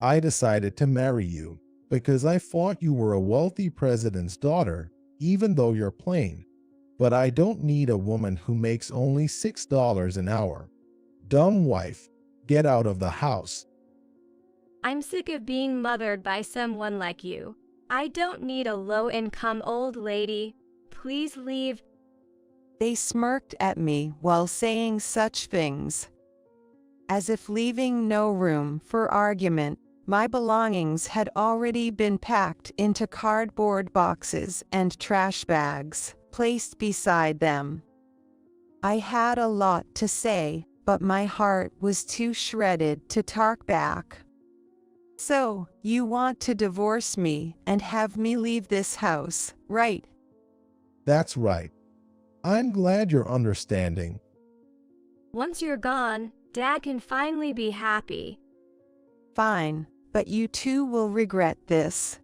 I decided to marry you because I thought you were a wealthy president's daughter, even though you're plain. But I don't need a woman who makes only $6 an hour. Dumb wife, get out of the house. I'm sick of being mothered by someone like you. I don't need a low-income old lady. Please leave. They smirked at me while saying such things. As if leaving no room for argument, my belongings had already been packed into cardboard boxes and trash bags, placed beside them. I had a lot to say, but my heart was too shredded to talk back. So, you want to divorce me and have me leave this house, right? That's right. I'm glad you're understanding. Once you're gone, Dad can finally be happy. Fine, but you too will regret this.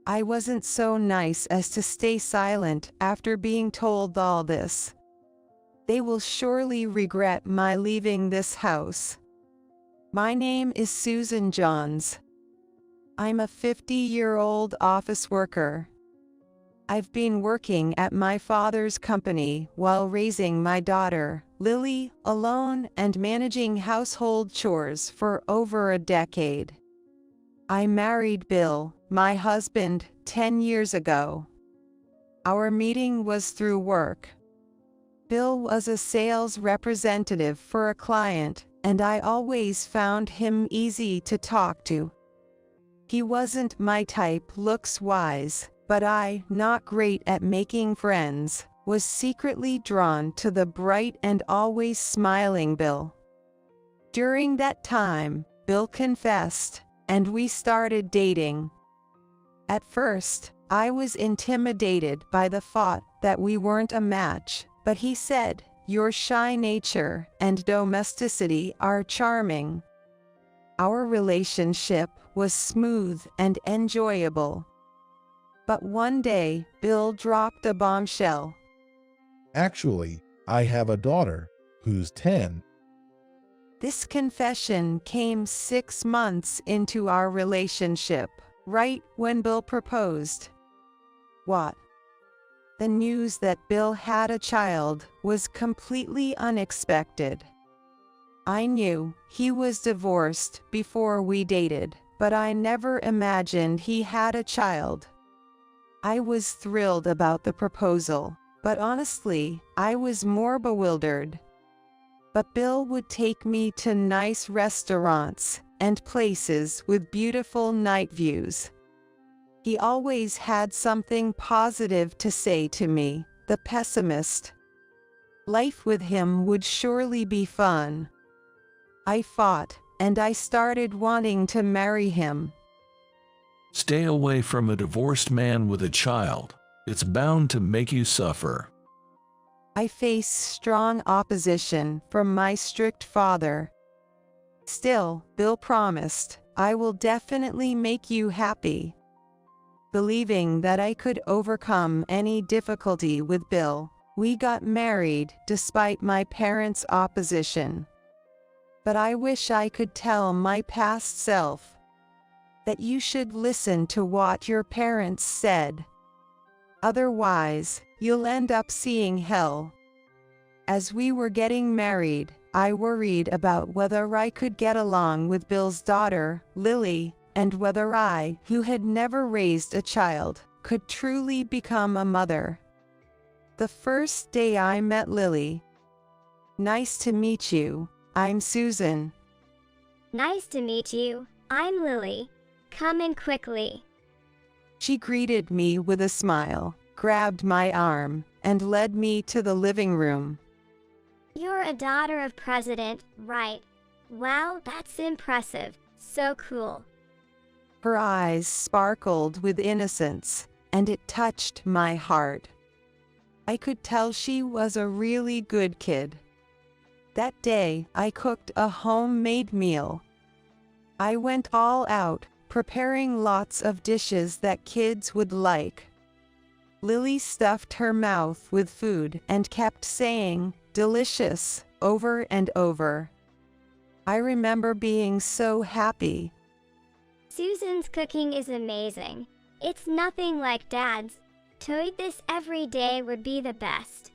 I wasn't so nice as to stay silent after being told all this. They will surely regret my leaving this house. My name is Susan Johns. I'm a 50-year-old office worker. I've been working at my father's company while raising my daughter, Lily, alone and managing household chores for over a decade. I married Bill, my husband, 10 years ago. Our meeting was through work. Bill was a sales representative for a client, and I always found him easy to talk to. He wasn't my type looks-wise, but I, not great at making friends, was secretly drawn to the bright and always smiling Bill. During that time, Bill confessed, and we started dating. At first, I was intimidated by the thought that we weren't a match, but he said, "Your shy nature and domesticity are charming." Our relationship was smooth and enjoyable. But one day, Bill dropped a bombshell. Actually, I have a daughter who's 10. This confession came 6 months into our relationship, right when Bill proposed. What? The news that Bill had a child was completely unexpected. I knew he was divorced before we dated, but I never imagined he had a child. I was thrilled about the proposal, but honestly, I was more bewildered. But Bill would take me to nice restaurants and places with beautiful night views. He always had something positive to say to me, the pessimist. Life with him would surely be fun. I fought, and I started wanting to marry him. Stay away from a divorced man with a child. It's bound to make you suffer. I faced strong opposition from my strict father. Still, Bill promised, "I will definitely make you happy." Believing that I could overcome any difficulty with Bill, we got married despite my parents' opposition. But I wish I could tell my past self that you should listen to what your parents said. Otherwise, you'll end up seeing hell. As we were getting married, I worried about whether I could get along with Bill's daughter, Lily, and whether I, who had never raised a child, could truly become a mother. The first day I met Lily. "Nice to meet you. I'm Susan." Nice to meet you. I'm Lily. Come in quickly. She greeted me with a smile, grabbed my arm, and led me to the living room. You're a daughter of President, right? Wow, that's impressive. So cool. Her eyes sparkled with innocence, and it touched my heart. I could tell she was a really good kid. That day, I cooked a homemade meal. I went all out, preparing lots of dishes that kids would like. Lily stuffed her mouth with food and kept saying, "Delicious," over and over. I remember being so happy. Susan's cooking is amazing. It's nothing like Dad's. To eat this every day would be the best.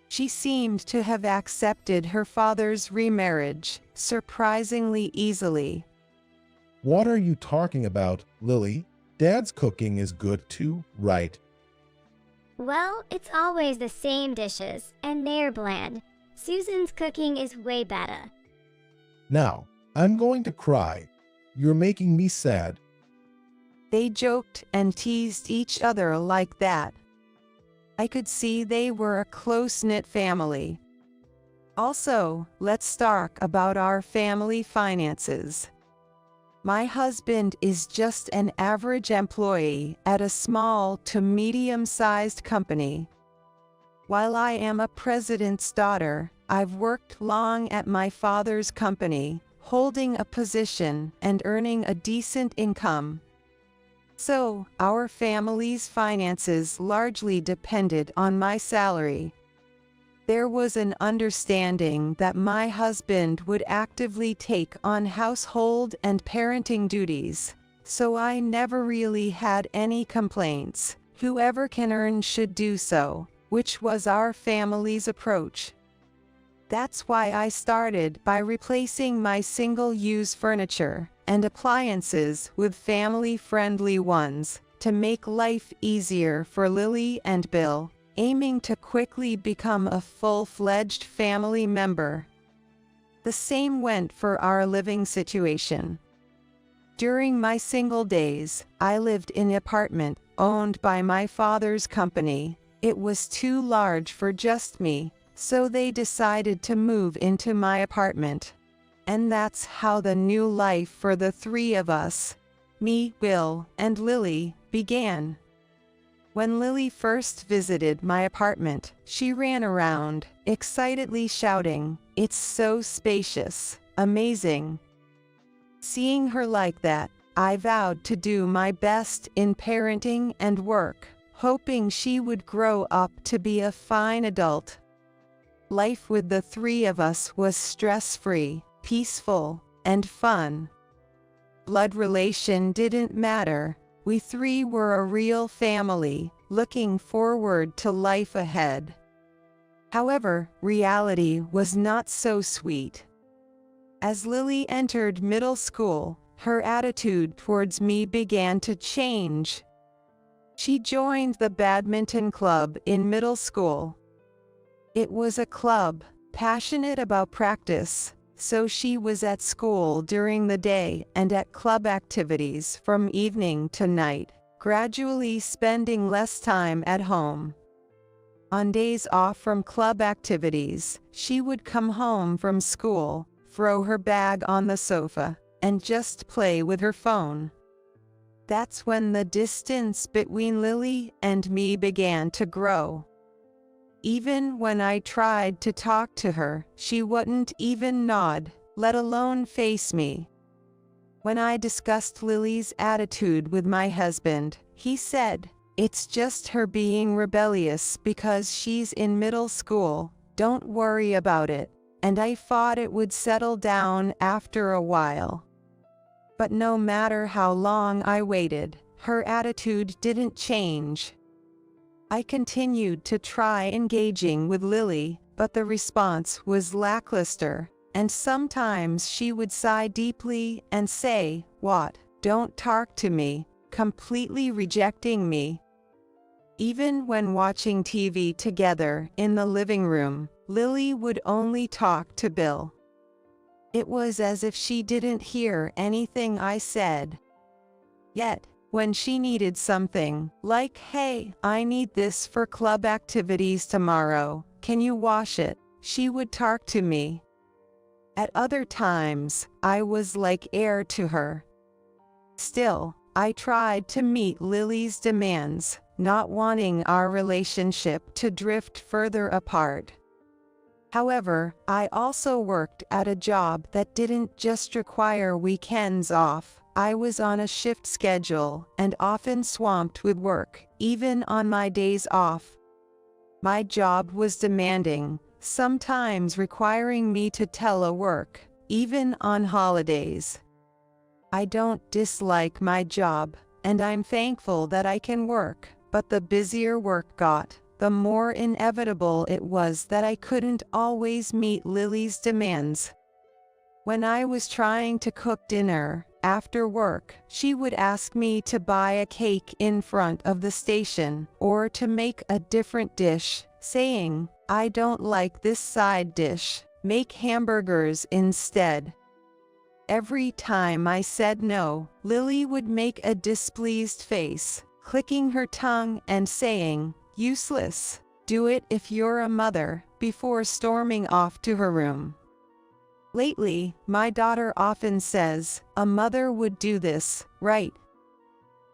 She seemed to have accepted her father's remarriage surprisingly easily. What are you talking about, Lily? Dad's cooking is good too, right? Well, it's always the same dishes, and they're bland. Susan's cooking is way better. Now, I'm going to cry. You're making me sad. They joked and teased each other like that. I could see they were a close-knit family. Also, let's talk about our family finances. My husband is just an average employee at a small to medium-sized company. While I am a president's daughter, I've worked long at my father's company, holding a position and earning a decent income. So, our family's finances largely depended on my salary. There was an understanding that my husband would actively take on household and parenting duties, so I never really had any complaints. Whoever can earn should do so, which was our family's approach. That's why I started by replacing my single-use furniture and appliances with family-friendly ones to make life easier for Lily and Bill, aiming to quickly become a full-fledged family member. The same went for our living situation. During my single days, I lived in an apartment owned by my father's company. It was too large for just me, so they decided to move into my apartment. And that's how the new life for the three of us, me, Bill, and Lily, began. When Lily first visited my apartment, she ran around, excitedly shouting, "It's so spacious, amazing." Seeing her like that, I vowed to do my best in parenting and work, hoping she would grow up to be a fine adult. Life with the three of us was stress-free, peaceful, and fun. Blood relation didn't matter. We three were a real family, looking forward to life ahead. However, reality was not so sweet. As Lily entered middle school, her attitude towards me began to change. She joined the badminton club in middle school. It was a club, passionate about practice, so she was at school during the day and at club activities from evening to night, gradually spending less time at home. On days off from club activities, she would come home from school, throw her bag on the sofa, and just play with her phone. That's when the distance between Lily and me began to grow. Even when I tried to talk to her, she wouldn't even nod, let alone face me. When I discussed Lily's attitude with my husband, he said, "It's just her being rebellious because she's in middle school, don't worry about it," and I thought it would settle down after a while. But no matter how long I waited, her attitude didn't change. I continued to try engaging with Lily, but the response was lackluster, and sometimes she would sigh deeply and say, "What? Don't talk to me," completely rejecting me. Even when watching TV together in the living room, Lily would only talk to Bill. It was as if she didn't hear anything I said. Yet, when she needed something, like, "Hey, I need this for club activities tomorrow, can you wash it?" she would talk to me. At other times, I was like air to her. Still, I tried to meet Lily's demands, not wanting our relationship to drift further apart. However, I also worked at a job that didn't just require weekends off. I was on a shift schedule and often swamped with work, even on my days off. My job was demanding, sometimes requiring me to telework, even on holidays. I don't dislike my job, and I'm thankful that I can work, but the busier work got, the more inevitable it was that I couldn't always meet Lily's demands. When I was trying to cook dinner, after work, she would ask me to buy a cake in front of the station, or to make a different dish, saying, "I don't like this side dish, make hamburgers instead." Every time I said no, Lily would make a displeased face, clicking her tongue and saying, "Useless, do it if you're a mother," before storming off to her room. Lately, my daughter often says, "A mother would do this, right?"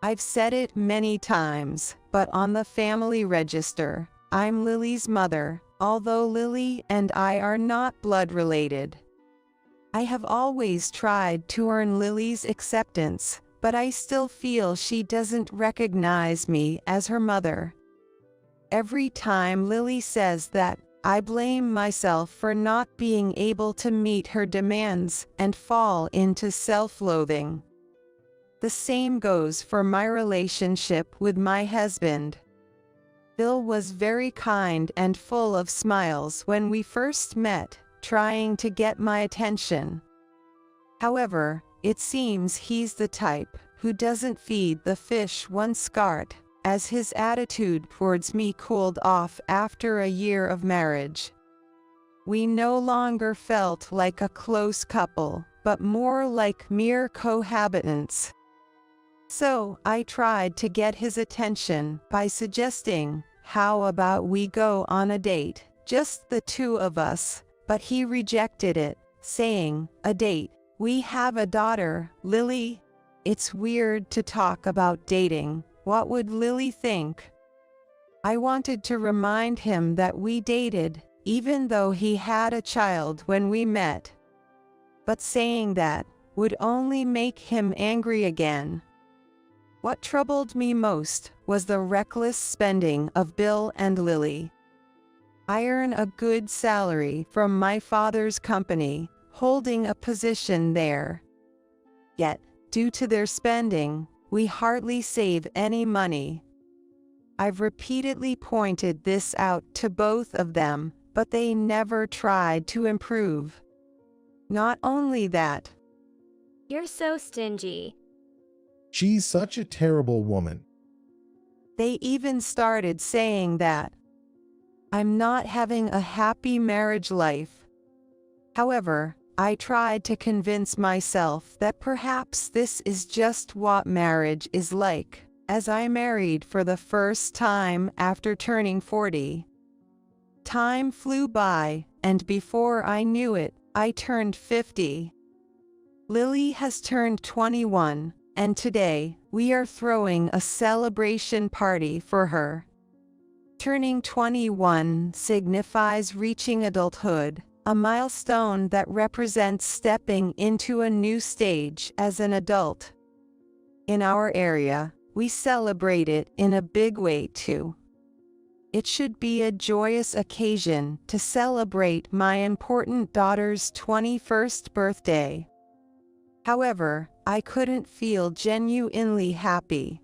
I've said it many times, but on the family register, I'm Lily's mother, although Lily and I are not blood related. I have always tried to earn Lily's acceptance, but I still feel she doesn't recognize me as her mother. Every time Lily says that, I blame myself for not being able to meet her demands and fall into self-loathing. The same goes for my relationship with my husband. Bill was very kind and full of smiles when we first met, trying to get my attention. However, it seems he's the type who doesn't feed the fish once caught, as his attitude towards me cooled off after a year of marriage. We no longer felt like a close couple, but more like mere cohabitants. So I tried to get his attention by suggesting, "How about we go on a date, just the two of us?" But he rejected it, saying, "A date? We have a daughter, Lily. It's weird to talk about dating. What would Lily think?" I wanted to remind him that we dated, even though he had a child when we met. But saying that would only make him angry again. What troubled me most was the reckless spending of Bill and Lily. I earn a good salary from my father's company, holding a position there. Yet, due to their spending, we hardly save any money. I've repeatedly pointed this out to both of them, but they never tried to improve. Not only that, You're so stingy. She's such a terrible woman. they even started saying that I'm not having a happy marriage life. However, I tried to convince myself that perhaps this is just what marriage is like, as I married for the first time after turning 40. Time flew by, and before I knew it, I turned 50. Lily has turned 21, and today, we are throwing a celebration party for her. Turning 21 signifies reaching adulthood, a milestone that represents stepping into a new stage as an adult. In our area, we celebrate it in a big way too. It should be a joyous occasion to celebrate my important daughter's 21st birthday. However, I couldn't feel genuinely happy.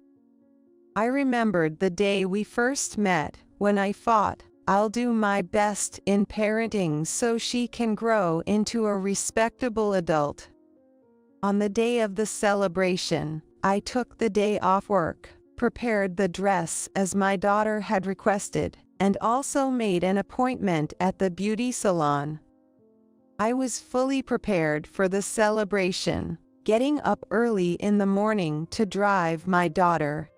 I remembered the day we first met, when I thought, I'll do my best in parenting so she can grow into a respectable adult. On the day of the celebration, I took the day off work, prepared the dress as my daughter had requested, and also made an appointment at the beauty salon. I was fully prepared for the celebration, getting up early in the morning to drive my daughter.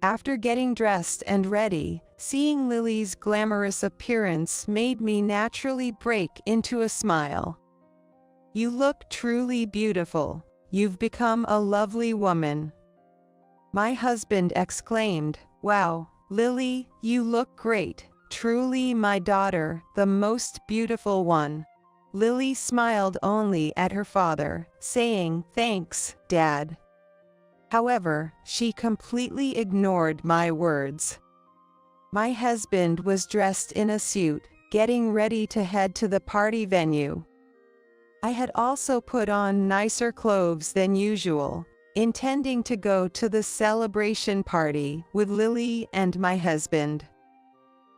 After getting dressed and ready, seeing Lily's glamorous appearance made me naturally break into a smile. "You look truly beautiful. You've become a lovely woman." My husband exclaimed, "Wow, Lily, you look great. Truly my daughter, the most beautiful one." Lily smiled only at her father, saying, "Thanks, Dad." However, she completely ignored my words. My husband was dressed in a suit, getting ready to head to the party venue. I had also put on nicer clothes than usual, intending to go to the celebration party with Lily and my husband.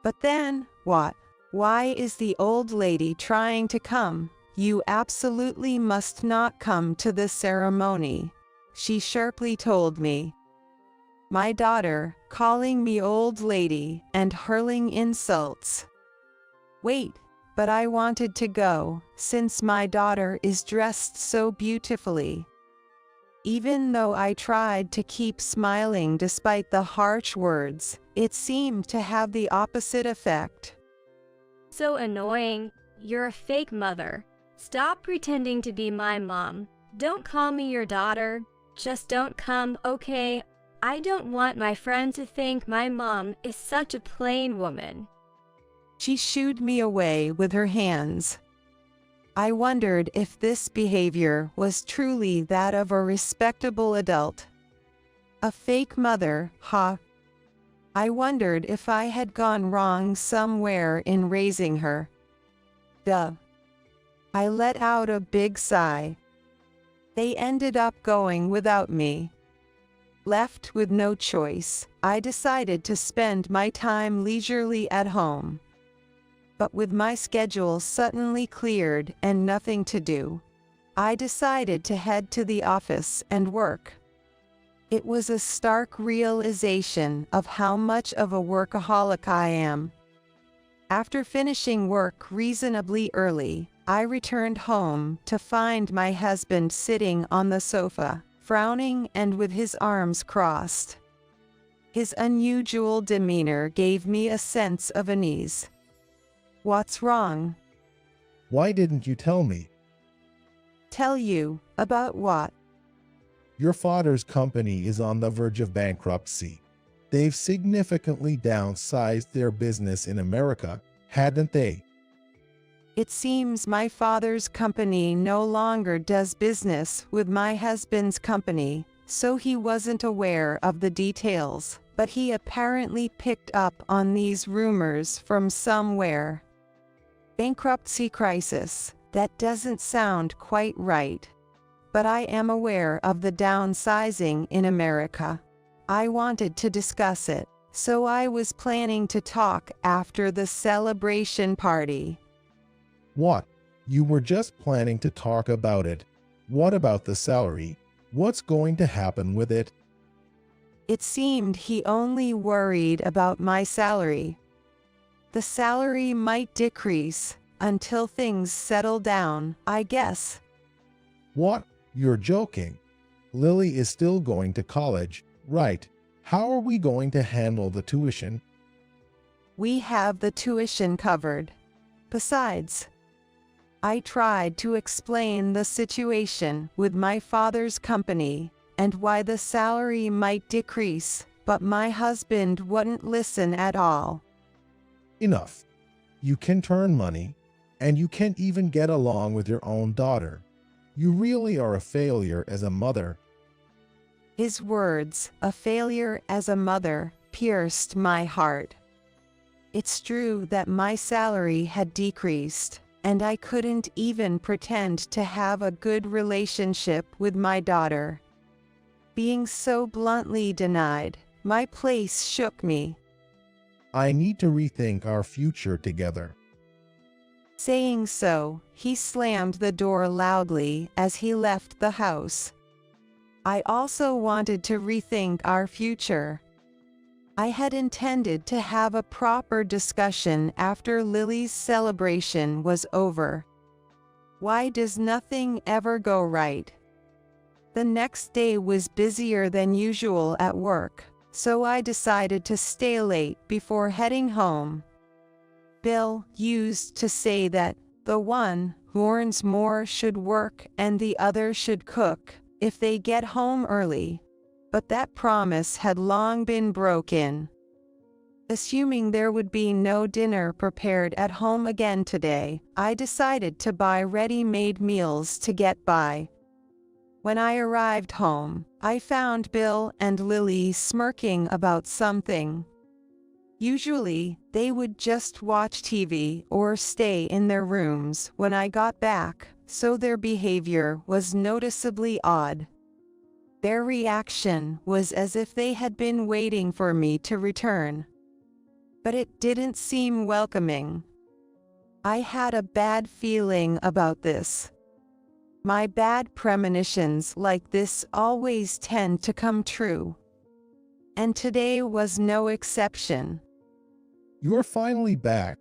But then, what? Why is the old lady trying to come? You absolutely must not come to the ceremony, she sharply told me. My daughter, calling me old lady and hurling insults. Wait, but I wanted to go, since my daughter is dressed so beautifully. Even though I tried to keep smiling despite the harsh words, it seemed to have the opposite effect. So annoying. You're a fake mother. Stop pretending to be my mom. Don't call me your daughter. Just don't come, okay? I don't want my friend to think my mom is such a plain woman. She shooed me away with her hands. I wondered if this behavior was truly that of a respectable adult. A fake mother, huh? I wondered if I had gone wrong somewhere in raising her. Duh. I let out a big sigh. They ended up going without me. Left with no choice, I decided to spend my time leisurely at home. But with my schedule suddenly cleared and nothing to do, I decided to head to the office and work. It was a stark realization of how much of a workaholic I am. After finishing work reasonably early, I returned home to find my husband sitting on the sofa, frowning and with his arms crossed. His unusual demeanor gave me a sense of unease. What's wrong? Why didn't you tell me? Tell you, about what? Your father's company is on the verge of bankruptcy. They've significantly downsized their business in America, hadn't they? It seems my father's company no longer does business with my husband's company, so he wasn't aware of the details, but he apparently picked up on these rumors from somewhere. Bankruptcy crisis, that doesn't sound quite right. But I am aware of the downsizing in America. I wanted to discuss it, so I was planning to talk after the celebration party. What? You were just planning to talk about it. What about the salary? What's going to happen with it? It seemed he only worried about my salary. The salary might decrease until things settle down, I guess. What? You're joking. Lily is still going to college, right? How are we going to handle the tuition? We have the tuition covered. Besides, I tried to explain the situation with my father's company and why the salary might decrease, but my husband wouldn't listen at all. Enough. You can turn money, and you can't even get along with your own daughter. You really are a failure as a mother. His words, a failure as a mother, pierced my heart. It's true that my salary had decreased, and I couldn't even pretend to have a good relationship with my daughter. Being so bluntly denied, my place shook me. I need to rethink our future together. Saying so, he slammed the door loudly as he left the house. I also wanted to rethink our future. I had intended to have a proper discussion after Lily's celebration was over. Why does nothing ever go right? The next day was busier than usual at work, so I decided to stay late before heading home. Bill used to say that the one who earns more should work and the other should cook if they get home early, but that promise had long been broken. Assuming there would be no dinner prepared at home again today, I decided to buy ready-made meals to get by. When I arrived home, I found Bill and Lily smirking about something. Usually, they would just watch TV or stay in their rooms when I got back, so their behavior was noticeably odd. Their reaction was as if they had been waiting for me to return. But it didn't seem welcoming. I had a bad feeling about this. My bad premonitions like this always tend to come true. And today was no exception. You're finally back.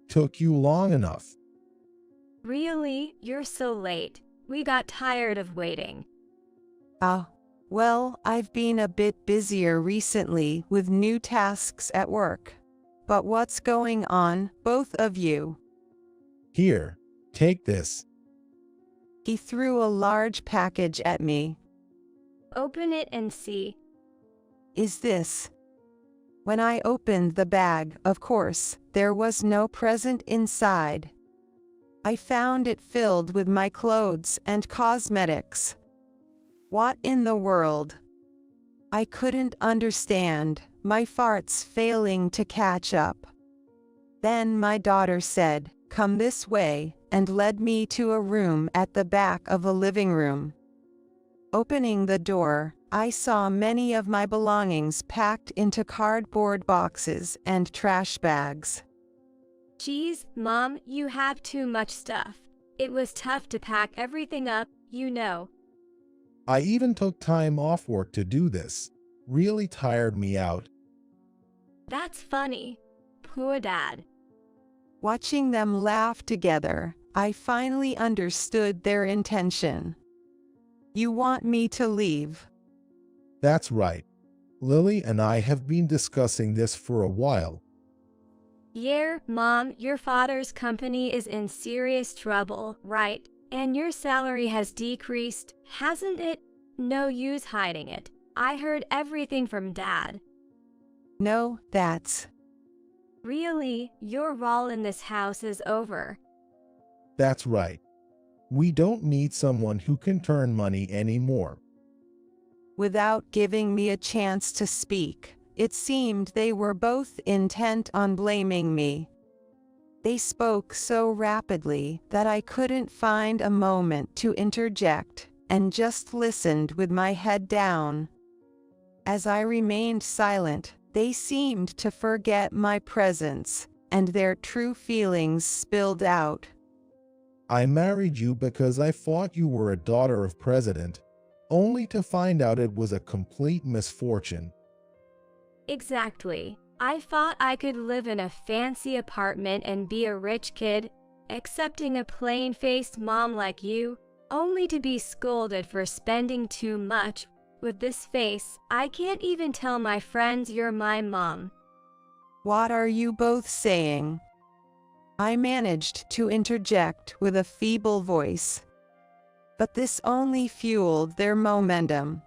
Took you long enough. Really? You're so late. We got tired of waiting. Well, I've been a bit busier recently with new tasks at work. But what's going on, both of you? Here, take this. He threw a large package at me. Open it and see. Is this? When I opened the bag, of course, there was no present inside. I found it filled with my clothes and cosmetics. What in the world? I couldn't understand, my farts failing to catch up. Then my daughter said, "Come this way," and led me to a room at the back of a living room. Opening the door, I saw many of my belongings packed into cardboard boxes and trash bags. Geez, Mom, you have too much stuff. It was tough to pack everything up, you know. I even took time off work to do this. Really tired me out. That's funny. Poor Dad. Watching them laugh together, I finally understood their intention. You want me to leave? That's right. Lily and I have been discussing this for a while. Yeah, Mom, your father's company is in serious trouble, right? And your salary has decreased, hasn't it? No use hiding it. I heard everything from Dad. No, that's... Really, your role in this house is over. That's right. We don't need someone who can turn money anymore. Without giving me a chance to speak, it seemed they were both intent on blaming me. They spoke so rapidly that I couldn't find a moment to interject, and just listened with my head down. As I remained silent, they seemed to forget my presence, and their true feelings spilled out. I married you because I thought you were a daughter of president, only to find out it was a complete misfortune. Exactly. I thought I could live in a fancy apartment and be a rich kid, accepting a plain-faced mom like you, only to be scolded for spending too much. With this face, I can't even tell my friends you're my mom. What are you both saying? I managed to interject with a feeble voice. But this only fueled their momentum.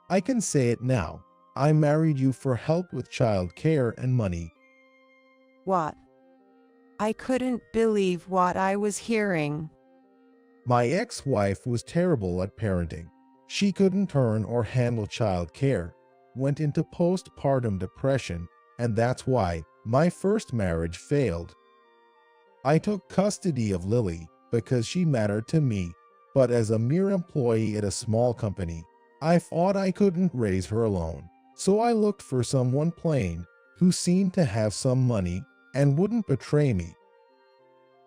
I can say it now. I married you for help with child care and money. What? I couldn't believe what I was hearing. My ex-wife was terrible at parenting. She couldn't earn or handle child care, went into postpartum depression, and that's why my first marriage failed. I took custody of Lily because she mattered to me, but as a mere employee at a small company, I thought I couldn't raise her alone. So I looked for someone plain who seemed to have some money and wouldn't betray me.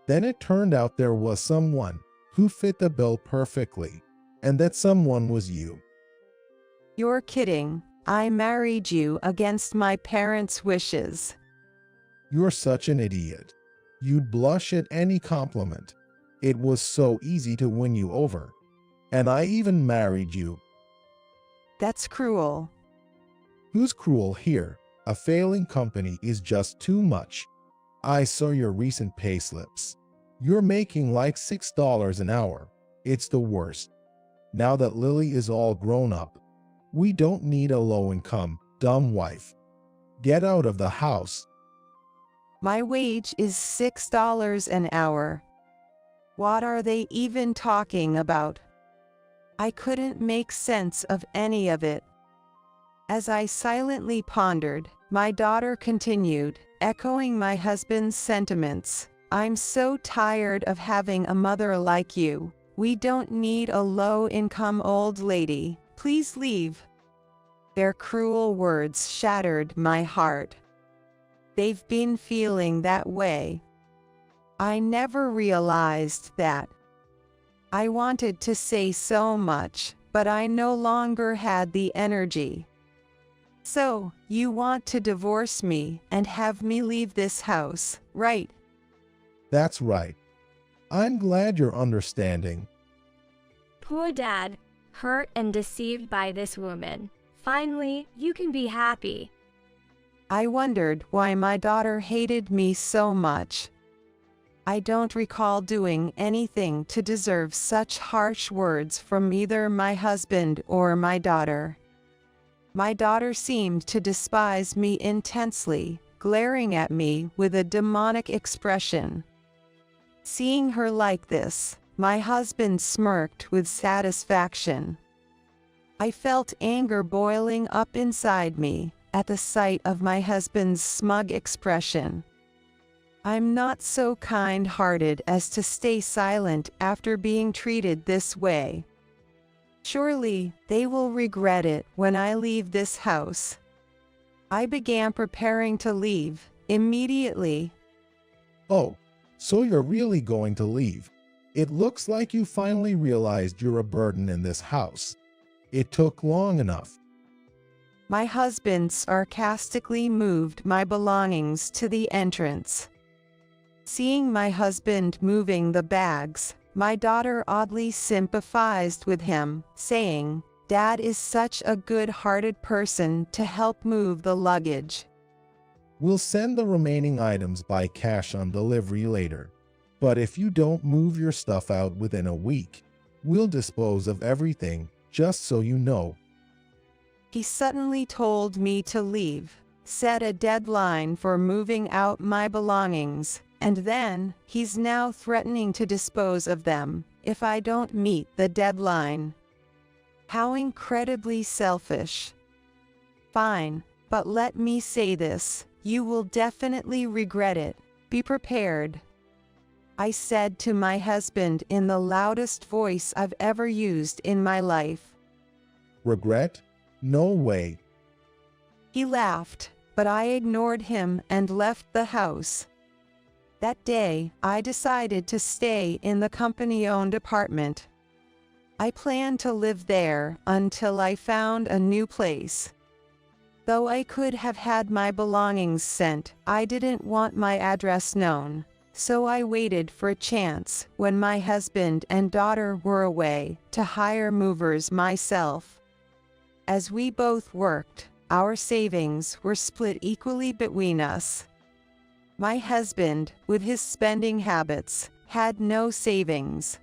Then it turned out there was someone who fit the bill perfectly, and that someone was you. You're kidding. I married you against my parents' wishes. You're such an idiot. You'd blush at any compliment. It was so easy to win you over. And I even married you. That's cruel. Who's cruel here? A failing company is just too much. I saw your recent pay slips. You're making like $6 an hour. It's the worst. Now that Lily is all grown up, we don't need a low-income, dumb wife. Get out of the house. My wage is $6 an hour. What are they even talking about? I couldn't make sense of any of it. As I silently pondered, my daughter continued, echoing my husband's sentiments. I'm so tired of having a mother like you. We don't need a low-income old lady. Please leave." Their cruel words shattered my heart. They've been feeling that way. I never realized that. I wanted to say so much, but I no longer had the energy. "So, you want to divorce me and have me leave this house, right?" That's right. I'm glad you're understanding. Poor dad, hurt and deceived by this woman. Finally, you can be happy. I wondered why my daughter hated me so much. I don't recall doing anything to deserve such harsh words from either my husband or my daughter. My daughter seemed to despise me intensely, glaring at me with a demonic expression. Seeing her like this, my husband smirked with satisfaction. I felt anger boiling up inside me at the sight of my husband's smug expression. I'm not so kind-hearted as to stay silent after being treated this way. Surely, they will regret it when I leave this house. I began preparing to leave immediately. Oh, so you're really going to leave. It looks like you finally realized you're a burden in this house. It took long enough. My husband sarcastically moved my belongings to the entrance. Seeing my husband moving the bags, my daughter oddly sympathized with him, saying, "Dad is such a good-hearted person to help move the luggage." We'll send the remaining items by cash on delivery later. But if you don't move your stuff out within a week, we'll dispose of everything, just so you know. He suddenly told me to leave, set a deadline for moving out my belongings, and then he's now threatening to dispose of them if I don't meet the deadline. How incredibly selfish. Fine, but let me say this. You will definitely regret it. Be prepared. I said to my husband in the loudest voice I've ever used in my life. Regret? No way. He laughed, but I ignored him and left the house. That day, I decided to stay in the company-owned apartment. I planned to live there until I found a new place. Though I could have had my belongings sent, I didn't want my address known, so I waited for a chance when my husband and daughter were away to hire movers myself. As we both worked, our savings were split equally between us. My husband, with his spending habits, had no savings.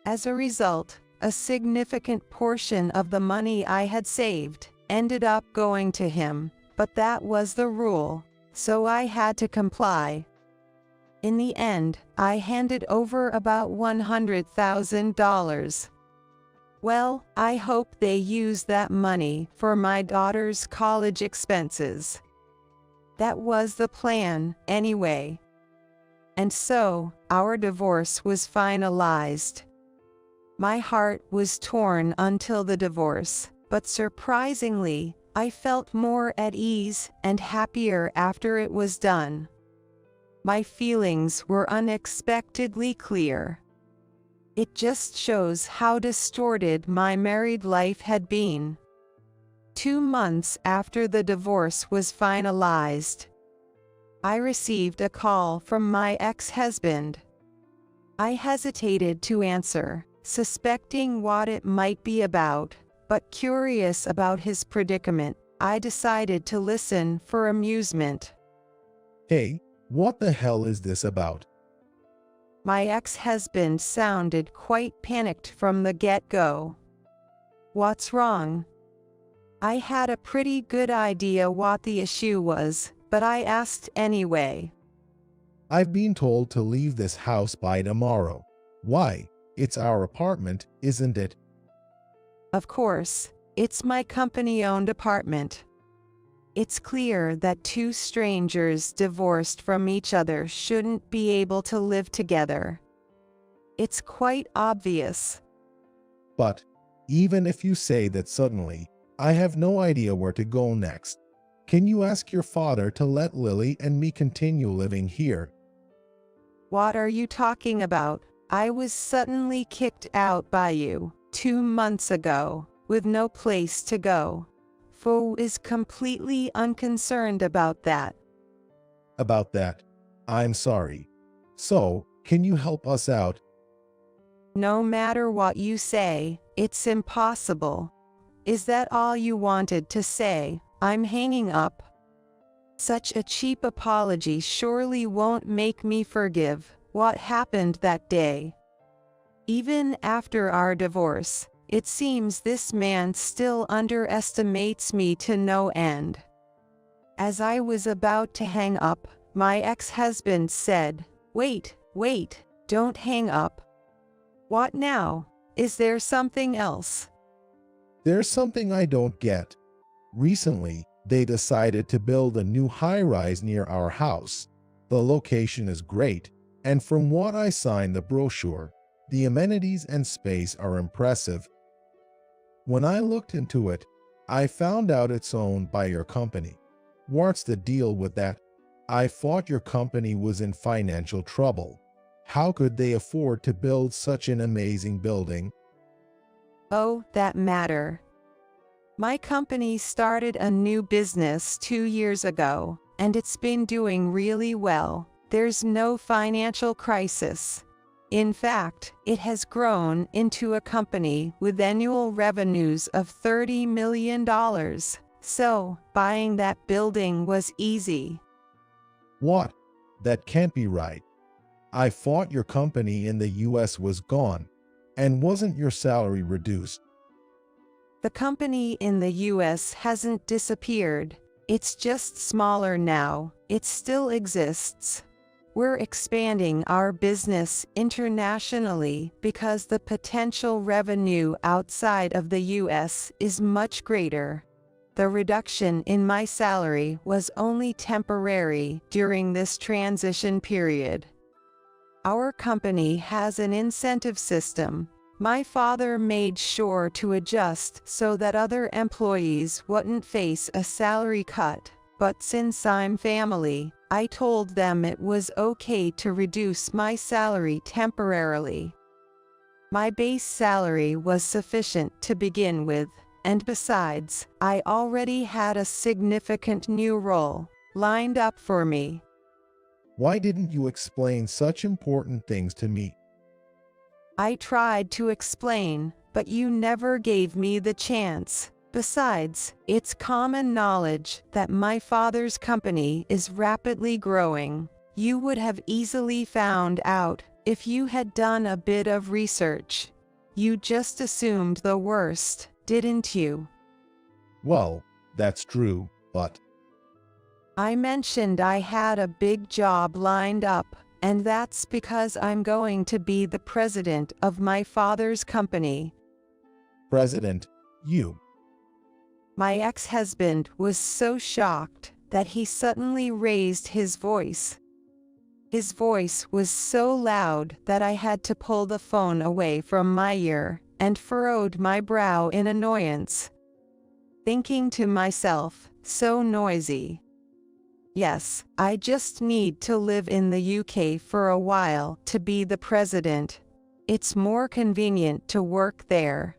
As a result, a significant portion of the money I had saved ended up going to him, but that was the rule, so I had to comply. In the end, I handed over about $100,000. Well, I hope they use that money for my daughter's college expenses. That was the plan, anyway. And so, our divorce was finalized. My heart was torn until the divorce, but surprisingly, I felt more at ease and happier after it was done. My feelings were unexpectedly clear. It just shows how distorted my married life had been. 2 months after the divorce was finalized, I received a call from my ex-husband. I hesitated to answer, suspecting what it might be about, but curious about his predicament, I decided to listen for amusement. Hey, what the hell is this about? My ex-husband sounded quite panicked from the get-go. What's wrong? I had a pretty good idea what the issue was, but I asked anyway. I've been told to leave this house by tomorrow. Why? It's our apartment, isn't it? Of course, it's my company-owned apartment. It's clear that two strangers divorced from each other shouldn't be able to live together. It's quite obvious. But even if you say that suddenly, I have no idea where to go next. Can you ask your father to let Lily and me continue living here? What are you talking about? I was suddenly kicked out by you 2 months ago, with no place to go. Fo is completely unconcerned about that. About that, I'm sorry. So, can you help us out? No matter what you say, it's impossible. Is that all you wanted to say? I'm hanging up. Such a cheap apology surely won't make me forgive what happened that day. Even after our divorce, it seems this man still underestimates me to no end. As I was about to hang up, my ex-husband said, "Wait, don't hang up." What now? Is there something else? There's something I don't get. Recently, they decided to build a new high-rise near our house. The location is great, and from what I saw in the brochure, the amenities and space are impressive. When I looked into it, I found out it's owned by your company. What's the deal with that? I thought your company was in financial trouble. How could they afford to build such an amazing building? Oh, that matter. My company started a new business 2 years ago, and it's been doing really well. There's no financial crisis. In fact, it has grown into a company with annual revenues of $30 million. So, buying that building was easy. What? That can't be right. I thought your company in the US was gone, and wasn't your salary reduced? The company in the US hasn't disappeared. It's just smaller now. It still exists. We're expanding our business internationally because the potential revenue outside of the US is much greater. The reduction in my salary was only temporary during this transition period. Our company has an incentive system. My father made sure to adjust so that other employees wouldn't face a salary cut, but since I'm family, I told them it was okay to reduce my salary temporarily. My base salary was sufficient to begin with, and besides, I already had a significant new role lined up for me. Why didn't you explain such important things to me? I tried to explain, but you never gave me the chance. Besides, it's common knowledge that my father's company is rapidly growing. You would have easily found out if you had done a bit of research. You just assumed the worst, didn't you? Well, that's true, but I mentioned I had a big job lined up, and that's because I'm going to be the president of my father's company. President, you. My ex-husband was so shocked that he suddenly raised his voice. His voice was so loud that I had to pull the phone away from my ear and furrowed my brow in annoyance, thinking to myself, so noisy. Yes, I just need to live in the UK for a while to be the president. It's more convenient to work there.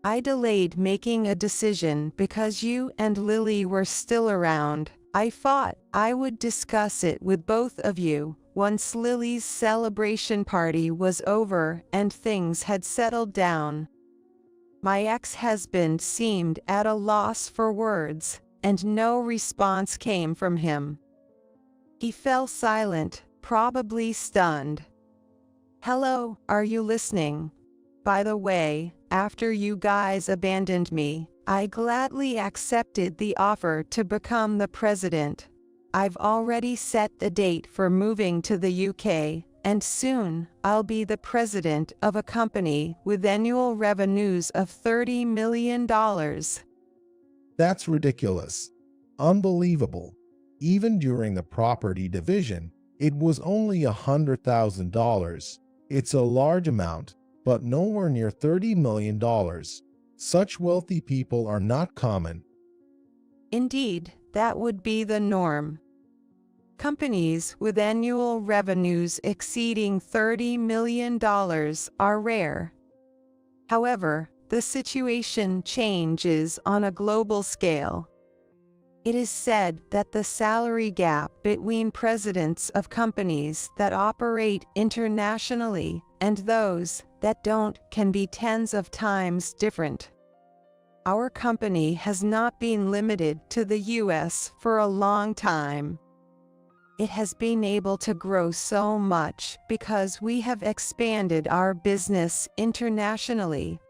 I delayed making a decision because you and Lily were still around. I thought I would discuss it with both of you once Lily's celebration party was over and things had settled down. My ex-husband seemed at a loss for words, and no response came from him. He fell silent, probably stunned. Hello, are you listening? By the way, after you guys abandoned me, I gladly accepted the offer to become the president. I've already set the date for moving to the UK, and soon I'll be the president of a company with annual revenues of $30 million. That's ridiculous. Unbelievable. Even during the property division, it was only $100,000. It's a large amount, but nowhere near $30 million. Such wealthy people are not common. Indeed, that would be the norm. Companies with annual revenues exceeding $30 million are rare. However, the situation changes on a global scale. It is said that the salary gap between presidents of companies that operate internationally and those that don't can be tens of times different. Our company has not been limited to the US for a long time. It has been able to grow so much because we have expanded our business internationally.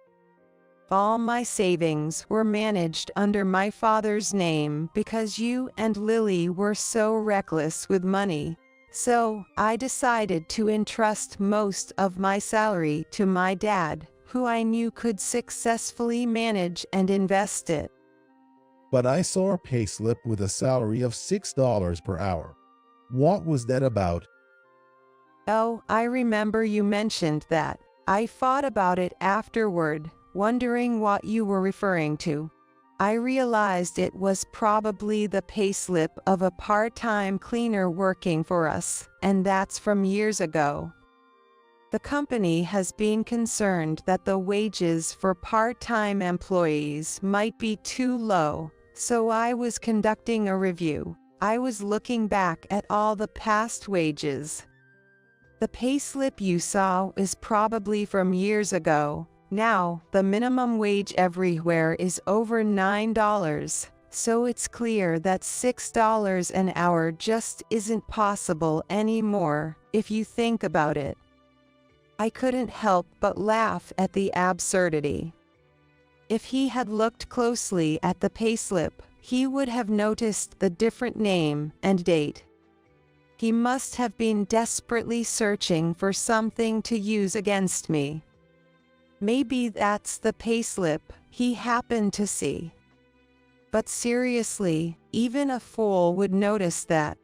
All my savings were managed under my father's name because you and Lily were so reckless with money. So, I decided to entrust most of my salary to my dad, who I knew could successfully manage and invest it. But I saw a payslip with a salary of $6 per hour. What was that about? Oh, I remember you mentioned that. I thought about it afterward, wondering what you were referring to. I realized it was probably the payslip of a part-time cleaner working for us, and that's from years ago. The company has been concerned that the wages for part-time employees might be too low, so I was conducting a review. I was looking back at all the past wages. The payslip you saw is probably from years ago. Now, the minimum wage everywhere is over $9, so it's clear that $6 an hour just isn't possible anymore, if you think about it. I couldn't help but laugh at the absurdity. If he had looked closely at the payslip, he would have noticed the different name and date. He must have been desperately searching for something to use against me. Maybe that's the payslip he happened to see. But seriously, even a fool would notice that.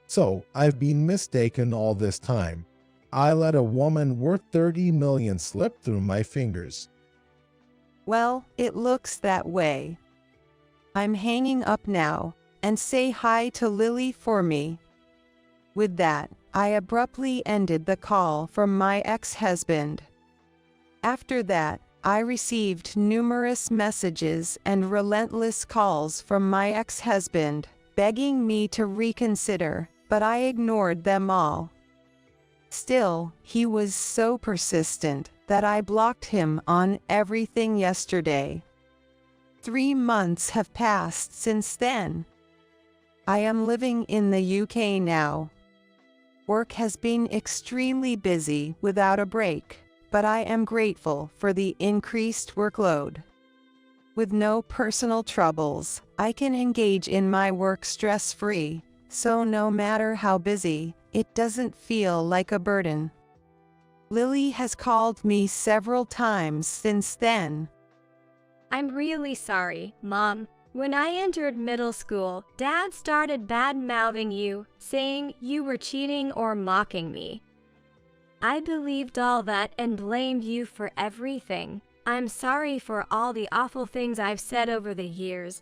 So, I've been mistaken all this time. I let a woman worth $30 million slip through my fingers. Well, it looks that way. I'm hanging up now, and say hi to Lily for me. With that, I abruptly ended the call from my ex-husband. After that, I received numerous messages and relentless calls from my ex-husband, begging me to reconsider, but I ignored them all. Still, he was so persistent that I blocked him on everything yesterday. 3 months have passed since then. I am living in the UK now. Work has been extremely busy without a break, but I am grateful for the increased workload. With no personal troubles, I can engage in my work stress-free, so no matter how busy, it doesn't feel like a burden. Lily has called me several times since then. I'm really sorry, Mom. When I entered middle school, Dad started bad-mouthing you, saying you were cheating or mocking me. I believed all that and blamed you for everything. I'm sorry for all the awful things I've said over the years.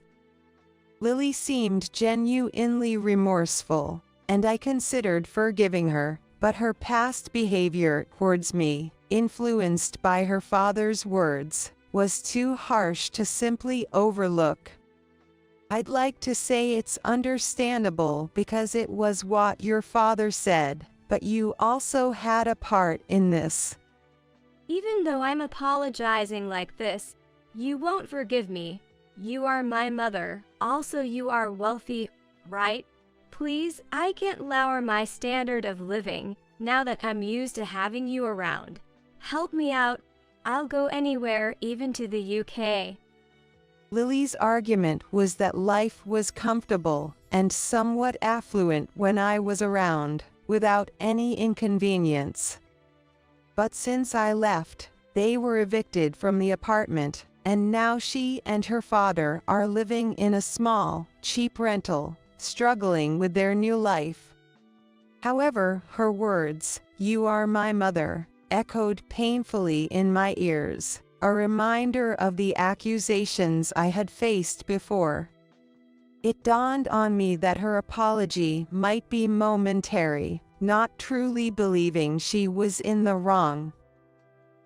Lily seemed genuinely remorseful, and I considered forgiving her, but her past behavior towards me, influenced by her father's words, was too harsh to simply overlook. I'd like to say it's understandable because it was what your father said, but you also had a part in this. Even though I'm apologizing like this, you won't forgive me. You are my mother. Also, you are wealthy, right? Please, I can't lower my standard of living now that I'm used to having you around. Help me out. I'll go anywhere, even to the UK. Lily's argument was that life was comfortable and somewhat affluent when I was around, without any inconvenience. But since I left, they were evicted from the apartment, and now she and her father are living in a small, cheap rental, struggling with their new life. However, her words, "You are my mother," echoed painfully in my ears, a reminder of the accusations I had faced before. It dawned on me that her apology might be momentary, not truly believing she was in the wrong.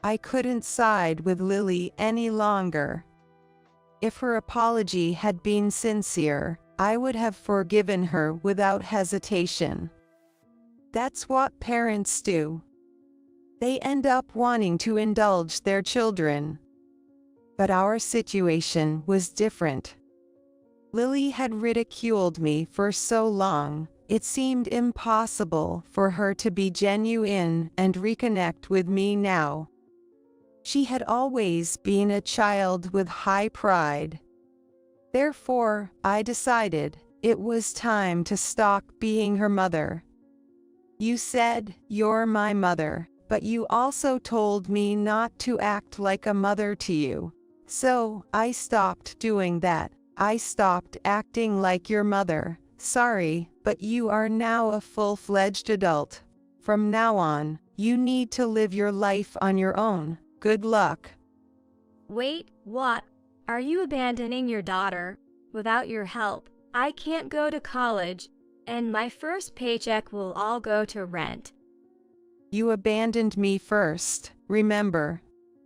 I couldn't side with Lily any longer. If her apology had been sincere, I would have forgiven her without hesitation. That's what parents do. They end up wanting to indulge their children. But our situation was different. Lily had ridiculed me for so long, it seemed impossible for her to be genuine and reconnect with me now. She had always been a child with high pride. Therefore, I decided it was time to stop being her mother. "You said, 'You're my mother,' but you also told me not to act like a mother to you. So, I stopped doing that. I stopped acting like your mother. Sorry, but you are now a full-fledged adult. From now on, you need to live your life on your own. Good luck." Wait, what? Are you abandoning your daughter? Without your help, I can't go to college, and my first paycheck will all go to rent. You abandoned me first, remember.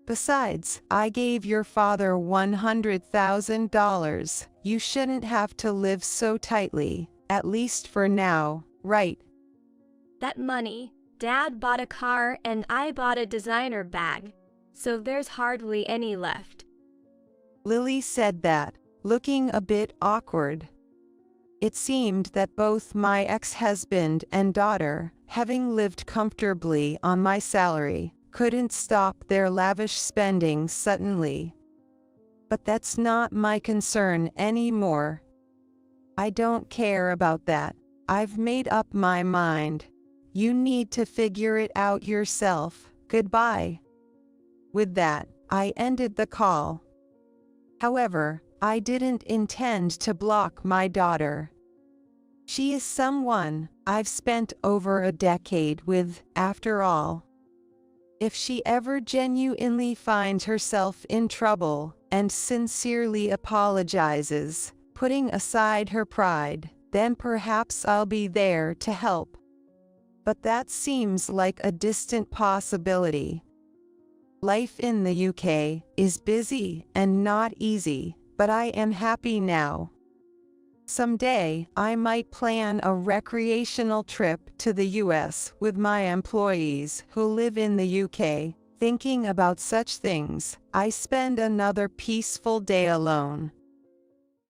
Besides, I gave your father $100,000. You shouldn't have to live so tightly, at least for now, right? That money, Dad bought a car and I bought a designer bag, so there's hardly any left. Lily said that, looking a bit awkward. It seemed that both my ex-husband and daughter, having lived comfortably on my salary, couldn't stop their lavish spending suddenly. But that's not my concern anymore. I don't care about that. I've made up my mind. You need to figure it out yourself. Goodbye. With that, I ended the call. However, I didn't intend to block my daughter. She is someone I've spent over a decade with, after all. If she ever genuinely finds herself in trouble and sincerely apologizes, putting aside her pride, then perhaps I'll be there to help. But that seems like a distant possibility. Life in the UK is busy and not easy, but I am happy now. Someday, I might plan a recreational trip to the US with my employees who live in the UK. Thinking about such things, I spend another peaceful day alone.